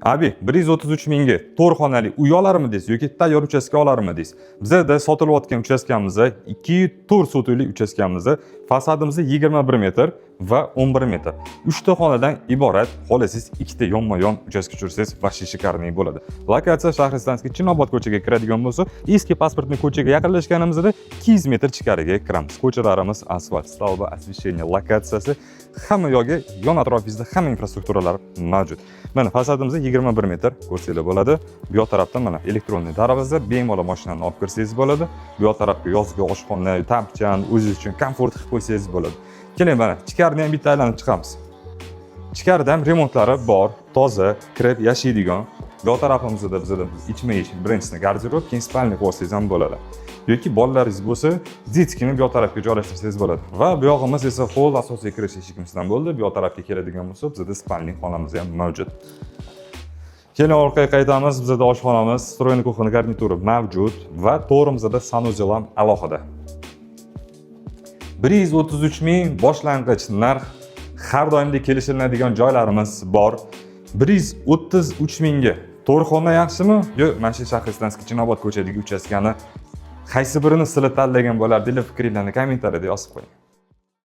Abi 133 mingga 4 xonali uy olarmi deysiz yoki tayyor uchastka olarmi deysiz. Bizda sotilayotgan uchastkamizda 2-4 sotuvli uchastkamizda fasadimizda 21 metr va 11 metr. 3 ta xonadan iborat, xohlasangiz 2 ta yonma-yon uchastka tushirsangiz vashi shikarniy bo'ladi. Lokatsiya Shahristanskiy Chinobod ko'chaga kiradigan bo'lsa, eski pasportli ko'chaga yaqinlashganimizda 200 metr ichkariga kiramiz. Ko'chalarimiz asfalt, stolba, освещение, lokatsiyasi hamma yo'lga, yon atrofingizda hamma infrastrukturalar mavjud. Mana fasadimizda 21 metr ko'rsanglar bo'ladi. Bu yoq tarafdan mana elektronniy darvoza, bemalol mashinani olib kirsangiz bo'ladi. Bu yoq tarafga yozgi oshxona, tapchan, o'zingiz uchun komfort qilib qo'ysangiz bo'ladi. Keling mana ichkarini ham bitta aylanib chiqamiz. Ichkarida ham remontlari bor, toza, kirib yashaydigan. Bu yoq tarafimizda bizda ichma-ich birinchisi garderob, keyin spalnik bo'lsangiz ham bo'ladi. Yoki bolalaringiz bo'lsa, детskini bu yoq tarafga joylashtirsangiz bo'ladi. Va bu yog'imiz esa hol asosiy kirish eshigimizdan bo'ldi. Bu yoq tarafga keladigan bo'lsa, bizda spalnik xonamiz ham mavjud. Keling orqaga qaytamiz. Bizda oshxonamiz, stroyniy kuxna garnituri mavjud va to'g'rimizda sanuzel ham alohida. 133 ming boshlang'ich narx, har doimdek kelishiladigan joylarimiz bor. 133 mingga to'rxona yaxshimi? Yo'q, mana shu Shahristanskiy Chinobod ko'chadagi uchastkani qaysi birini sizlar tanlagan bo'lardinglar? Fikringizni kommentariyada yozib qo'ying.